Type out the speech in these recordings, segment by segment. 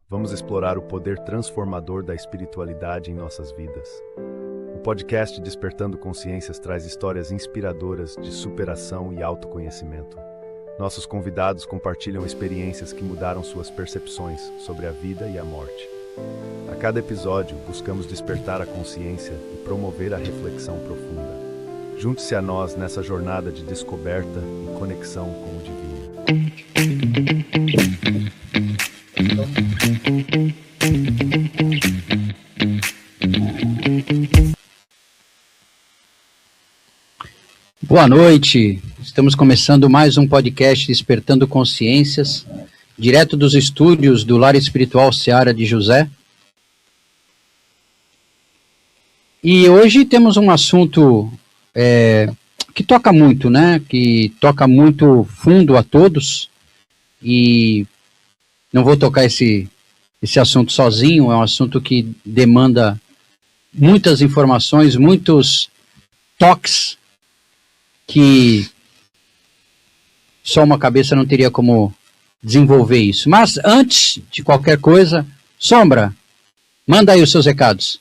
vamos explorar o poder transformador da espiritualidade em nossas vidas. O podcast Despertando Consciências traz histórias inspiradoras de superação e autoconhecimento. Nossos convidados compartilham experiências que mudaram suas percepções sobre a vida e a morte. A cada episódio, buscamos despertar a consciência e promover a reflexão profunda. Junte-se a nós nessa jornada de descoberta e conexão com o divino. Boa noite, estamos começando mais um podcast Despertando Consciências, direto dos estúdios do Lar Espiritual Seara de José. E hoje temos um assunto que toca muito, né? Que toca muito fundo a todos. E não vou tocar esse assunto sozinho, é um assunto que demanda muitas informações, muitos toques, que só uma cabeça não teria como desenvolver isso. Mas antes de qualquer coisa, Sombra, manda aí os seus recados.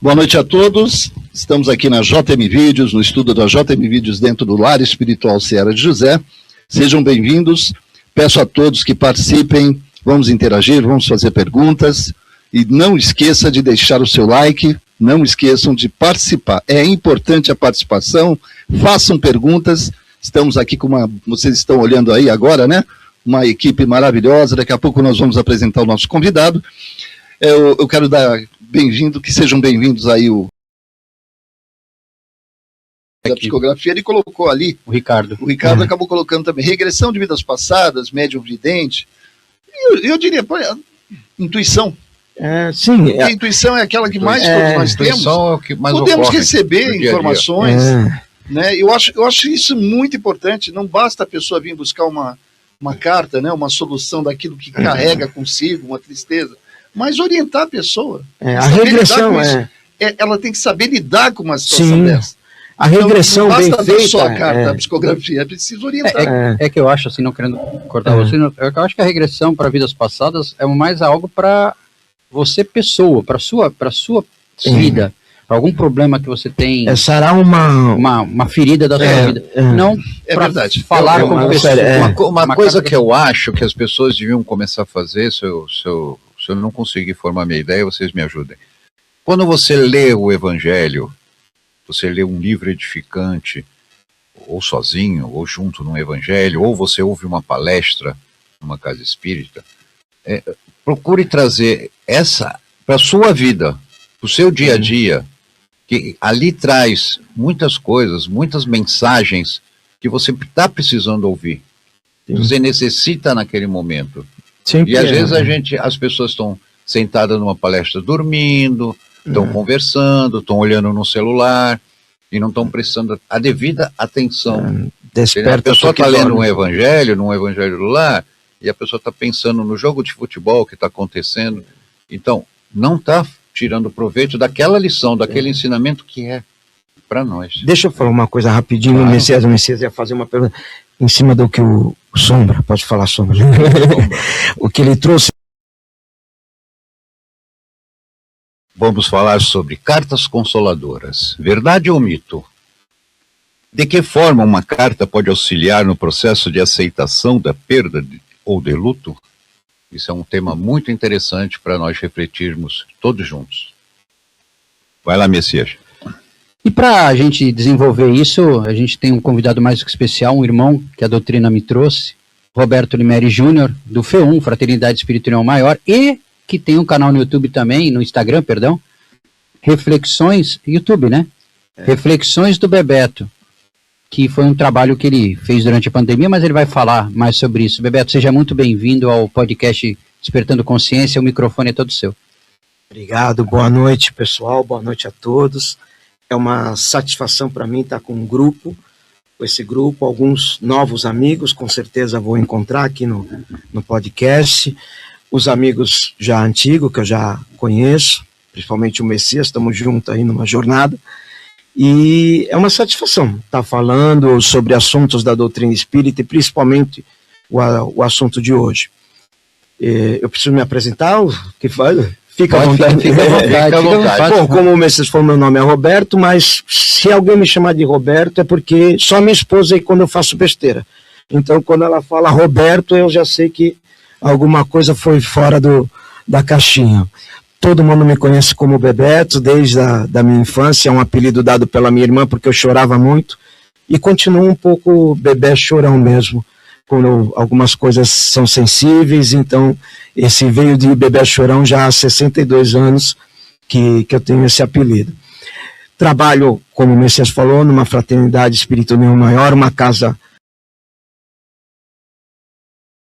Boa noite a todos, estamos aqui na JM Vídeos, no estudo da JM Vídeos dentro do Lar Espiritual Seara de José. Sejam bem-vindos, peço a todos que participem, vamos interagir, vamos fazer perguntas e não esqueça de deixar o seu like, não esqueçam de participar, é importante a participação, façam perguntas, estamos aqui com vocês estão olhando aí agora, né? Uma equipe maravilhosa, daqui a pouco nós vamos apresentar o nosso convidado. Eu quero dar bem-vindo, que sejam bem-vindos aí da psicografia, ele colocou ali, o Ricardo acabou colocando também, regressão de vidas passadas, médium vidente, eu diria, intuição. Sim. A intuição é aquela que mais todos nós temos, é o que mais podemos ocorre receber informações, né? Eu acho isso muito importante, não basta a pessoa vir buscar uma carta, né? Uma solução daquilo que carrega consigo, uma tristeza, mas orientar a pessoa. A regressão ela tem que saber lidar com uma situação dessa. A regressão então, não basta bem feita, só a carta da psicografia, é preciso orientar. É que eu acho, assim, não querendo cortar você, eu acho que a regressão para vidas passadas é mais algo para você, pessoa, para sua vida, para algum problema que você tem. Será uma ferida da sua vida. Não para falar com pessoas. Uma coisa que eu acho que as pessoas deviam começar a fazer, se eu não conseguir formar minha ideia, vocês me ajudem. Quando você lê o Evangelho, você lê um livro edificante, ou sozinho, ou junto num evangelho, ou você ouve uma palestra numa casa espírita, procure trazer essa para a sua vida, para o seu dia a dia, que ali traz muitas coisas, muitas mensagens que você está precisando ouvir, que você necessita naquele momento. E às vezes as pessoas estão sentadas numa palestra dormindo, estão conversando, estão olhando no celular e não estão prestando a devida atenção. A pessoa está lendo num evangelho do lar, e a pessoa está pensando no jogo de futebol que está acontecendo. Então, não está tirando proveito daquela lição, daquele ensinamento que é para nós. Deixa eu falar uma coisa rapidinho, claro. O Messias ia fazer uma pergunta em cima do que o Sombra, pode falar, Sombra. O que ele trouxe. Vamos falar sobre cartas consoladoras. Verdade ou mito? De que forma uma carta pode auxiliar no processo de aceitação da perda ou de luto? Isso é um tema muito interessante para nós refletirmos todos juntos. Vai lá, Messias. E para a gente desenvolver isso, a gente tem um convidado mais do que especial, um irmão que a doutrina me trouxe, Roberto Limeri Júnior, do FE1, Fraternidade Espiritual Maior, e que tem um canal no YouTube também, no Instagram, perdão, Reflexões, YouTube, né? Reflexões do Bebeto, que foi um trabalho que ele fez durante a pandemia, mas ele vai falar mais sobre isso. Bebeto, seja muito bem-vindo ao podcast Despertando Consciência, o microfone é todo seu. Obrigado, boa noite, pessoal, boa noite a todos. É uma satisfação para mim estar com com esse grupo, alguns novos amigos, com certeza vou encontrar aqui no podcast. Os amigos já antigos, que eu já conheço, principalmente o Messias, estamos juntos aí numa jornada, e é uma satisfação estar falando sobre assuntos da doutrina espírita, e principalmente o assunto de hoje. Eu preciso me apresentar? O que faz? Fica à Pode, vontade. fica à vontade, Fica à vontade. Bom, como o Messias falou, meu nome é Roberto, mas se alguém me chamar de Roberto é porque só minha esposa é quando eu faço besteira. Então, quando ela fala Roberto, eu já sei que alguma coisa foi fora da caixinha. Todo mundo me conhece como Bebeto, desde da minha infância, é um apelido dado pela minha irmã, porque eu chorava muito, e continuo um pouco bebê chorão mesmo, quando algumas coisas são sensíveis. Então esse veio de bebê chorão já há 62 anos que eu tenho esse apelido. Trabalho, como o Messias falou, numa fraternidade Espírito União Maior, uma casa...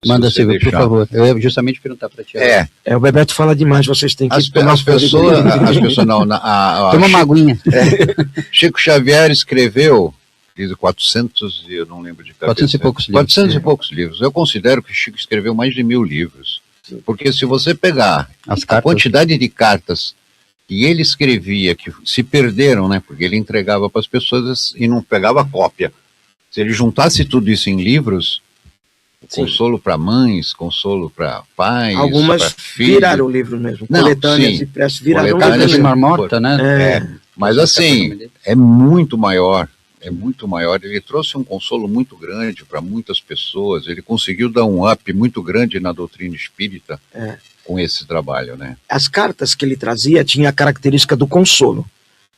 Manda, Se você Silvio, por deixar. favor. Eu ia justamente perguntar para ti. O Bebeto fala demais, vocês têm que As tomar pessoas não, Toma uma aguinha. Chico Xavier escreveu 400, eu não lembro de cabeça. 400 e poucos livros. 400 e poucos livros. Eu considero que Chico escreveu mais de 1000 livros. Porque se você pegar As a cartas. quantidade de cartas que ele escrevia, que se perderam, né? Porque ele entregava para as pessoas e não pegava cópia. Se ele juntasse tudo isso em livros, Sim. consolo para mães, consolo para pais, Algumas para filhos. viraram o livro mesmo, Não, coletâneas sim. e preces viraram o Coletâneas livro de mesmo. marmota, né? Mas assim, é muito maior. É muito maior. Ele trouxe um consolo muito grande para muitas pessoas. Ele conseguiu dar um up muito grande na doutrina espírita com esse trabalho, né? As cartas que ele trazia tinham a característica do consolo,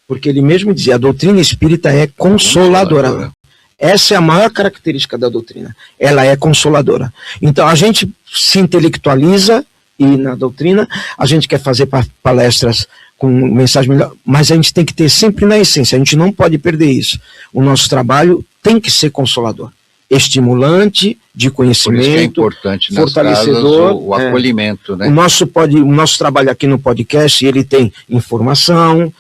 porque ele mesmo dizia, a doutrina espírita é consoladora. Essa é a maior característica da doutrina, ela é consoladora. Então a gente se intelectualiza e na doutrina a gente quer fazer palestras com mensagem melhor, mas a gente tem que ter sempre na essência, a gente não pode perder isso. O nosso trabalho tem que ser consolador, estimulante, de Por isso que é conhecimento, importante nas fortalecedor, casas o acolhimento, né? O nosso trabalho aqui no podcast, ele tem informação,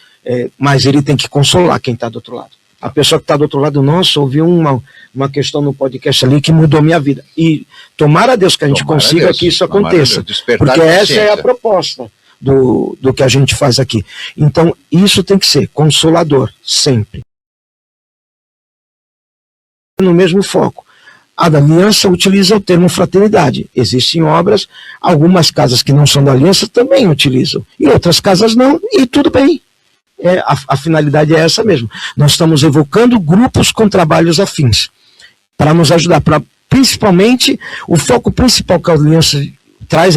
mas ele tem que consolar quem está do outro lado. A pessoa que está do outro lado, nossa, ouviu uma questão no podcast ali que mudou minha vida. E tomara a Deus que a gente Tomara consiga Deus, que isso tomara aconteça. Deus, despertar Porque essa é a consciência. proposta do que a gente faz aqui. Então, isso tem que ser consolador, sempre. No mesmo foco. A da Aliança utiliza o termo fraternidade. Existem obras, algumas casas que não são da Aliança também utilizam, e outras casas não, e tudo bem. A finalidade é essa mesmo. Nós estamos evocando grupos com trabalhos afins, para nos ajudar, principalmente, o foco principal que a Aliança traz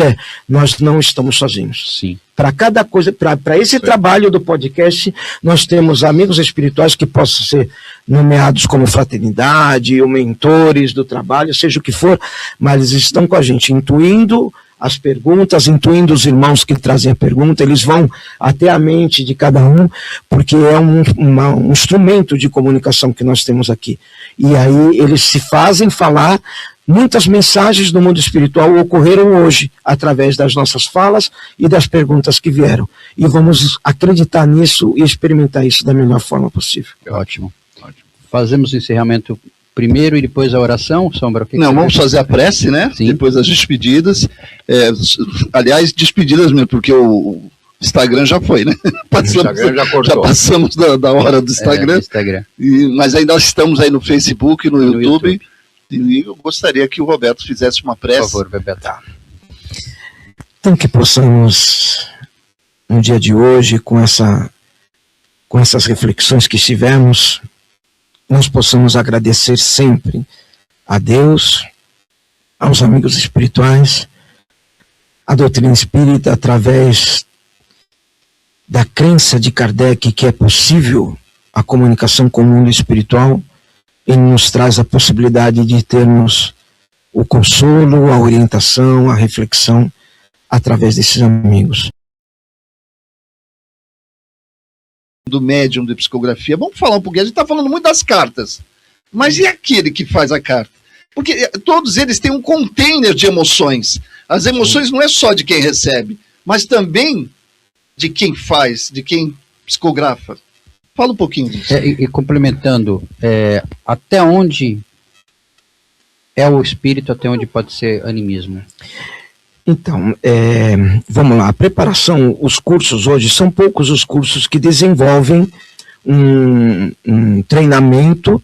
nós não estamos sozinhos. Sim. Para cada coisa, para esse trabalho do podcast, nós temos amigos espirituais que possam ser nomeados como fraternidade, ou mentores do trabalho, seja o que for, mas eles estão com a gente, intuindo as perguntas, intuindo os irmãos que trazem a pergunta, eles vão até a mente de cada um, porque é um instrumento de comunicação que nós temos aqui. E aí eles se fazem falar. Muitas mensagens do mundo espiritual ocorreram hoje, através das nossas falas e das perguntas que vieram. E vamos acreditar nisso e experimentar isso da melhor forma possível. Ótimo. Fazemos o encerramento primeiro e depois a oração, Sombra? Não, vamos fazer a prece, né? Sim. Depois as despedidas. Aliás, despedidas mesmo, porque o Instagram já foi, né? O Instagram já cortou. passamos da hora do Instagram. Instagram. Mas ainda estamos aí no Facebook, no YouTube. E eu gostaria que o Roberto fizesse uma prece. Por favor, Bebeto. Então que possamos, no dia de hoje, com essas reflexões que tivemos, nós possamos agradecer sempre a Deus, aos amigos espirituais, a doutrina espírita, através da crença de Kardec que é possível a comunicação com o mundo espiritual. Ele nos traz a possibilidade de termos o consolo, a orientação, a reflexão através desses amigos. Do médium de psicografia. Vamos falar um pouquinho. A gente está falando muito das cartas. Mas e aquele que faz a carta? Porque todos eles têm um container de emoções. As emoções não é só de quem recebe, mas também de quem faz, de quem psicografa. Fala um pouquinho disso. E complementando, até onde é o espírito, até onde pode ser animismo? Então, vamos lá, a preparação, os cursos hoje, são poucos os cursos que desenvolvem um treinamento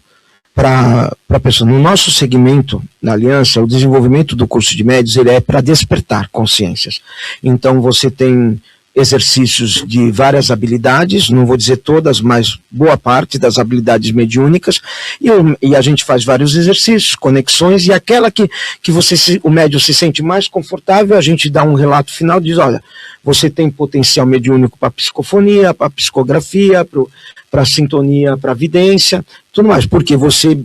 para a pessoa. No nosso segmento, na Aliança, o desenvolvimento do curso de médios, ele é para despertar consciências. Então, você tem exercícios de várias habilidades, não vou dizer todas, mas boa parte das habilidades mediúnicas, e a gente faz vários exercícios, conexões, e aquela que o médium se sente mais confortável, a gente dá um relato final, diz, olha, você tem potencial mediúnico para psicofonia, para psicografia, para sintonia, para vidência, tudo mais, porque você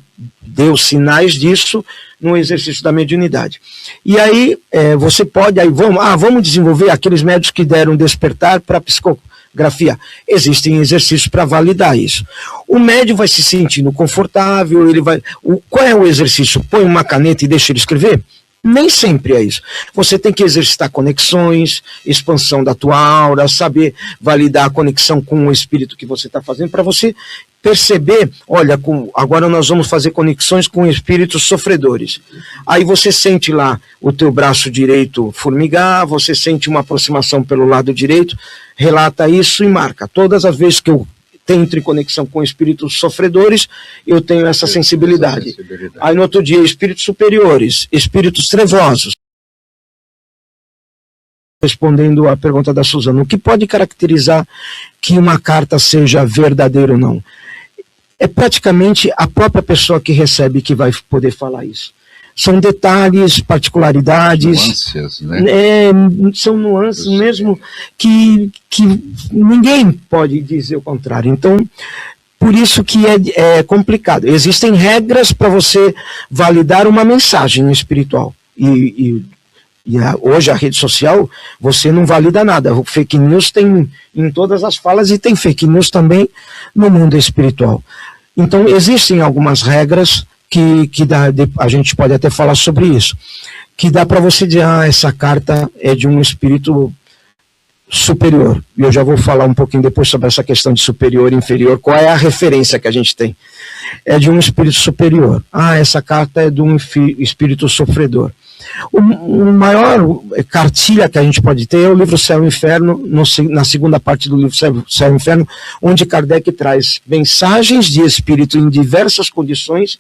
deu sinais disso no exercício da mediunidade. E aí você pode, vamos desenvolver aqueles médios que deram despertar para psicografia. Existem exercícios para validar isso. O médium vai se sentindo confortável, qual é o exercício? Põe uma caneta e deixa ele escrever? Nem sempre é isso. Você tem que exercitar conexões, expansão da tua aura, saber validar a conexão com o espírito que você está fazendo, para você perceber, olha, agora nós vamos fazer conexões com espíritos sofredores. Aí você sente lá o teu braço direito formigar, você sente uma aproximação pelo lado direito, relata isso e marca. Todas as vezes que eu entro em conexão com espíritos sofredores, eu tenho essa sensibilidade. Aí no outro dia, espíritos superiores, espíritos trevosos. Respondendo à pergunta da Suzana, o que pode caracterizar que uma carta seja verdadeira ou não? É praticamente a própria pessoa que recebe que vai poder falar isso. São detalhes, particularidades. Nuances, né? São nuances mesmo que ninguém pode dizer o contrário. Então, por isso que é complicado. Existem regras para você validar uma mensagem espiritual. Hoje a rede social, você não valida nada. O fake news tem em todas as falas e tem fake news também no mundo espiritual. Então, existem algumas regras que a gente pode até falar sobre isso, que dá para você dizer, essa carta é de um espírito superior. E eu já vou falar um pouquinho depois sobre essa questão de superior e inferior, qual é a referência que a gente tem. É de um espírito superior. Essa carta é de um espírito sofredor. O maior cartilha que a gente pode ter é o livro Céu e Inferno, na segunda parte do livro Céu e Inferno, onde Kardec traz mensagens de espírito em diversas condições,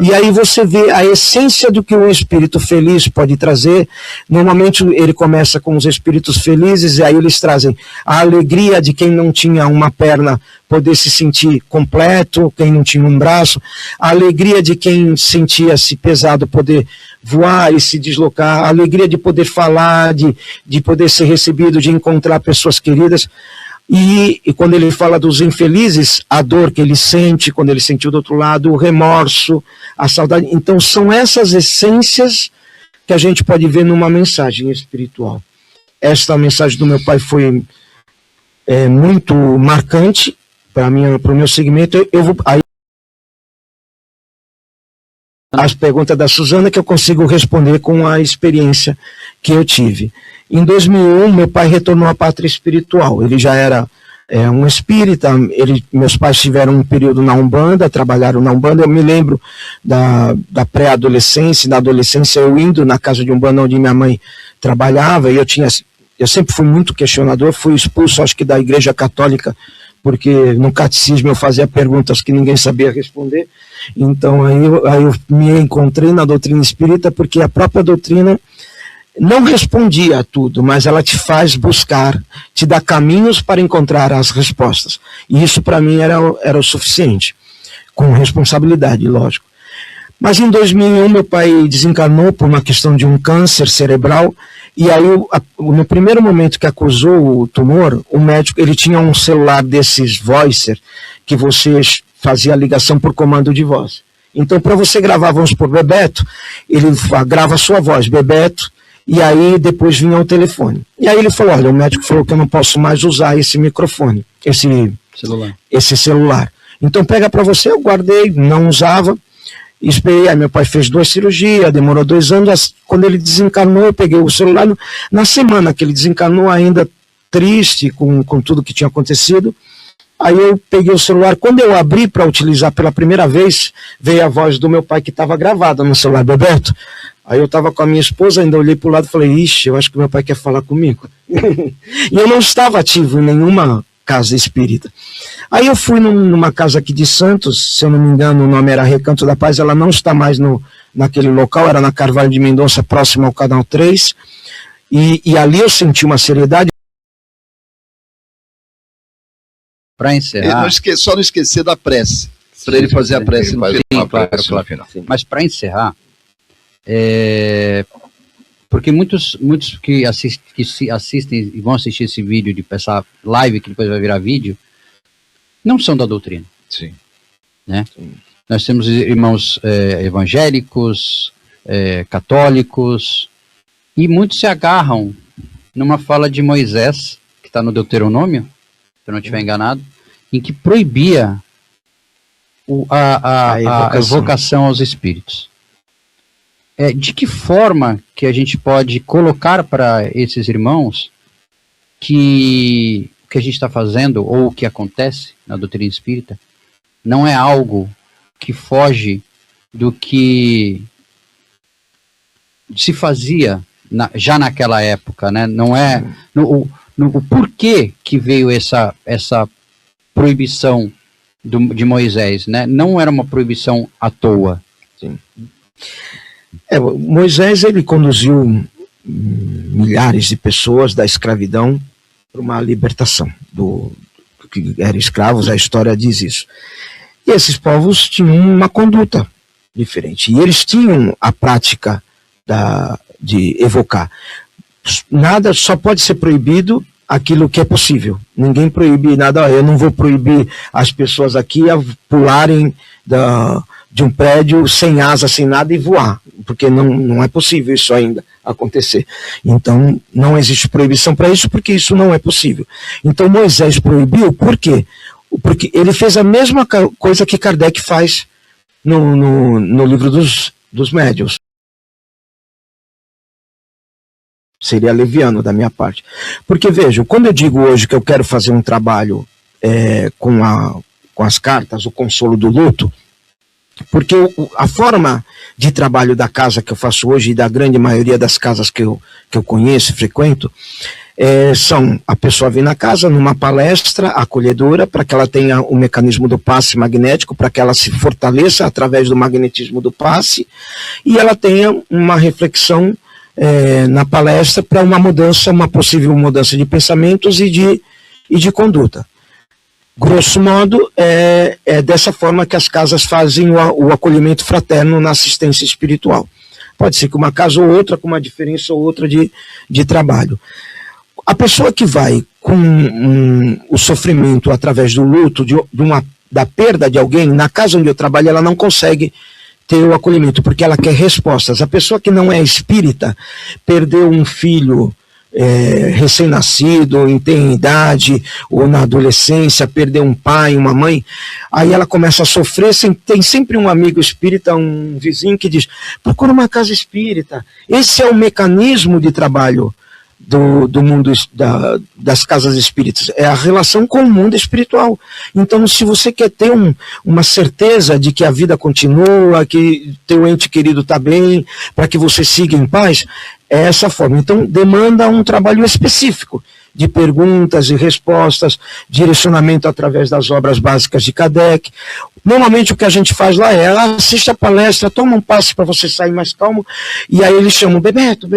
e aí você vê a essência do que um espírito feliz pode trazer. Normalmente ele começa com os espíritos felizes, e aí eles trazem a alegria de quem não tinha uma perna poder se sentir completo, quem não tinha um braço, a alegria de quem sentia-se pesado poder voar e se deslocar, a alegria de poder falar, de poder ser recebido, de encontrar pessoas queridas. E quando ele fala dos infelizes, a dor que ele sente, quando ele sentiu do outro lado, o remorso, a saudade. Então são essas essências que a gente pode ver numa mensagem espiritual. Esta mensagem do meu pai foi muito marcante para o meu segmento. Eu vou aí as perguntas da Suzana, que eu consigo responder com a experiência que eu tive. Em 2001, meu pai retornou à pátria espiritual. Ele já era um espírita. Meus pais tiveram um período na Umbanda, trabalharam na Umbanda. Eu me lembro da pré-adolescência, da adolescência, eu indo na casa de Umbanda onde minha mãe trabalhava, e eu sempre fui muito questionador, fui expulso, acho que da Igreja Católica, porque no catecismo eu fazia perguntas que ninguém sabia responder. Então aí eu me encontrei na doutrina espírita, porque a própria doutrina não respondia a tudo, mas ela te faz buscar, te dá caminhos para encontrar as respostas. E isso para mim era o suficiente, com responsabilidade, lógico. Mas em 2001 meu pai desencarnou por uma questão de um câncer cerebral, e aí no primeiro momento que acusou o tumor, o médico, ele tinha um celular desses Voicer, que você fazia a ligação por comando de voz. Então, para você gravar, vamos por Bebeto, ele grava a sua voz, Bebeto, e aí depois vinha o telefone. E aí ele falou, olha, o médico falou que eu não posso mais usar esse microfone, esse celular. Então pega para você, eu guardei, não usava, esperei, aí meu pai fez 2 cirurgias, demorou 2 anos, quando ele desencarnou, eu peguei o celular, na semana que ele desencarnou, ainda triste com tudo que tinha acontecido, aí eu peguei o celular, quando eu abri para utilizar pela primeira vez, veio a voz do meu pai que estava gravada no celular, Bebeto. Aí eu estava com a minha esposa, ainda olhei para o lado e falei, ixi, eu acho que meu pai quer falar comigo. E eu não estava ativo em nenhuma casa espírita. Aí eu fui numa casa aqui de Santos, se eu não me engano o nome era Recanto da Paz, ela não está mais naquele local, era na Carvalho de Mendonça, próximo ao Canal 3, e ali eu senti uma seriedade. Para encerrar... Só não esquecer da prece, para ele fazer a prece no final. Claro. Mas para encerrar, porque muitos que assistem e vão assistir esse vídeo, de essa live que depois vai virar vídeo, não são da doutrina. Sim. Né? Sim. Nós temos irmãos evangélicos, católicos, e muitos se agarram numa fala de Moisés, que está no Deuteronômio, se eu não estiver enganado, em que proibia a evocação aos espíritos. De que forma que a gente pode colocar para esses irmãos que o que a gente está fazendo, ou o que acontece na doutrina espírita, não é algo que foge do que se fazia já naquela época, né? Não é o porquê que veio essa proibição de Moisés, né? Não era uma proibição à toa. Sim. Moisés, ele conduziu milhares de pessoas da escravidão para uma libertação que eram escravos, a história diz isso. E esses povos tinham uma conduta diferente, e eles tinham a prática de evocar. Nada só pode ser proibido aquilo que é possível. Ninguém proíbe nada. Eu não vou proibir as pessoas aqui a pularem de um prédio sem asa, sem nada e voar, porque não é possível isso ainda acontecer. Então não existe proibição para isso, porque isso não é possível. Então Moisés proibiu, por quê? Porque ele fez a mesma coisa que Kardec faz no livro dos médiuns. Seria leviano da minha parte. Porque, veja, quando eu digo hoje que eu quero fazer um trabalho com as cartas, o consolo do luto, porque a forma de trabalho da casa que eu faço hoje, e da grande maioria das casas que eu conheço e frequento, são a pessoa vir na casa numa palestra acolhedora, para que ela tenha o mecanismo do passe magnético, para que ela se fortaleça através do magnetismo do passe, e ela tenha uma reflexão na palestra para uma possível mudança de pensamentos e de conduta. Grosso modo, é dessa forma que as casas fazem o acolhimento fraterno na assistência espiritual. Pode ser que uma casa ou outra, com uma diferença ou outra de trabalho. A pessoa que vai com o sofrimento através do luto, da perda de alguém, na casa onde eu trabalho, ela não consegue ter o acolhimento, porque ela quer respostas. A pessoa que não é espírita, perdeu um filho recém-nascido, em tem idade, ou na adolescência, perdeu um pai, uma mãe, aí ela começa a sofrer, tem sempre um amigo espírita, um vizinho que diz, procura uma casa espírita. Esse é o mecanismo de trabalho do mundo das casas espíritas, é a relação com o mundo espiritual. Então, se você quer ter uma certeza de que a vida continua, que teu ente querido está bem, para que você siga em paz, é essa forma. Então, demanda um trabalho específico de perguntas e respostas, direcionamento através das obras básicas de Kardec. Normalmente o que a gente faz lá assiste a palestra, toma um passe para você sair mais calmo, e aí eles chamam, Bebeto,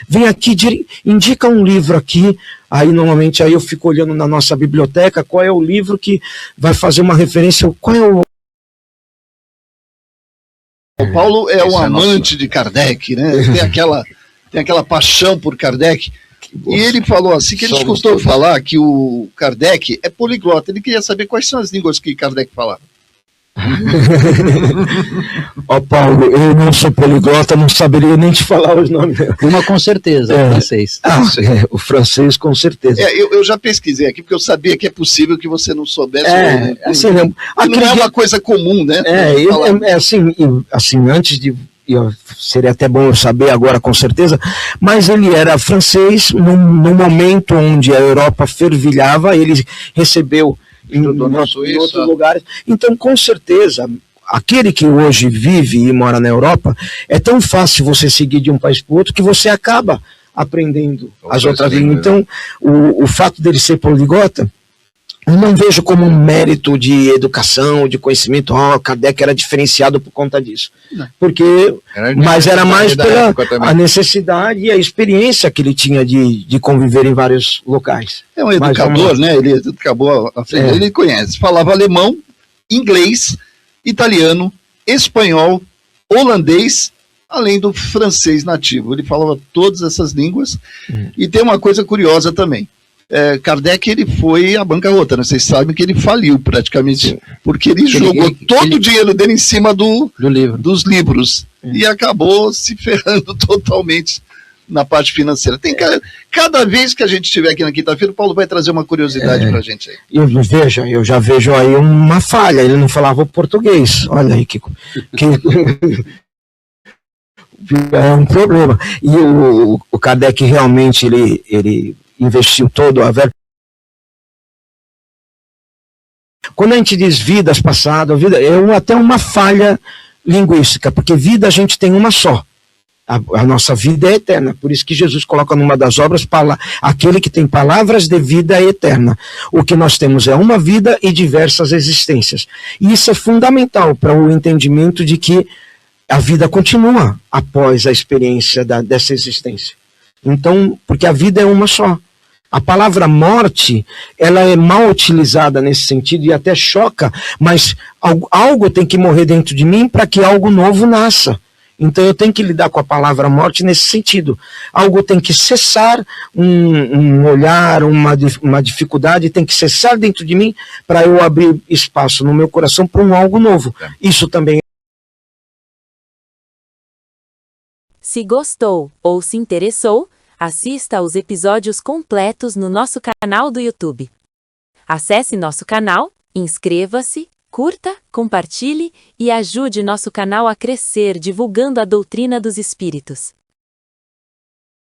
vem aqui, indica um livro aqui. Aí normalmente eu fico olhando na nossa biblioteca qual é o livro que vai fazer uma referência, qual é o... O Paulo é um amante de Kardec, né? Tem aquela paixão por Kardec. E ele falou assim, que ele escutou falar que o Kardec é poliglota. Ele queria saber quais são as línguas que Kardec falava. Paulo, eu não sou poliglota, não saberia nem te falar os nomes. Uma com certeza, o francês. O francês com certeza. Eu já pesquisei aqui, porque eu sabia que é possível que você não soubesse. Não é uma coisa comum, né? Assim, antes de... seria até bom eu saber agora com certeza, mas ele era francês no momento onde a Europa fervilhava, ele recebeu em outros lugares. Então, com certeza, aquele que hoje vive e mora na Europa, é tão fácil você seguir de um país para o outro que você acaba aprendendo as outras línguas. Então, o fato dele ser poliglota eu não vejo como um mérito de educação, de conhecimento, Kardec era diferenciado por conta disso. Não. Porque, mas era mais pela a necessidade e a experiência que ele tinha de conviver em vários locais. É um educador, né? Ele acabou aprendendo, ele conhece. Falava alemão, inglês, italiano, espanhol, holandês, além do francês nativo. Ele falava todas essas línguas. E tem uma coisa curiosa também. Kardec, ele foi à bancarrota, né? Vocês sabem que ele faliu praticamente, sim, porque ele jogou todo o dinheiro dele em cima dos livros, e acabou se ferrando totalmente na parte financeira. Tem cada vez que a gente estiver aqui na quinta-feira, o Paulo vai trazer uma curiosidade pra gente aí. Eu já vejo aí uma falha, ele não falava o português, olha aí que é um problema. E o Kardec realmente, ele investiu todo a verba. Quando a gente diz vidas passadas, vida é até uma falha linguística, porque vida a gente tem uma só. A nossa vida é eterna, por isso que Jesus coloca numa das obras, aquele que tem palavras de vida eterna. O que nós temos é uma vida e diversas existências. E isso é fundamental para o entendimento de que a vida continua após a experiência dessa existência. Então, porque a vida é uma só. A palavra morte, ela é mal utilizada nesse sentido e até choca, mas algo tem que morrer dentro de mim para que algo novo nasça. Então eu tenho que lidar com a palavra morte nesse sentido. Algo tem que cessar, um olhar, uma dificuldade tem que cessar dentro de mim para eu abrir espaço no meu coração para algo novo. Isso também. Se gostou ou se interessou, assista aos episódios completos no nosso canal do YouTube. Acesse nosso canal, inscreva-se, curta, compartilhe e ajude nosso canal a crescer divulgando a doutrina dos espíritos.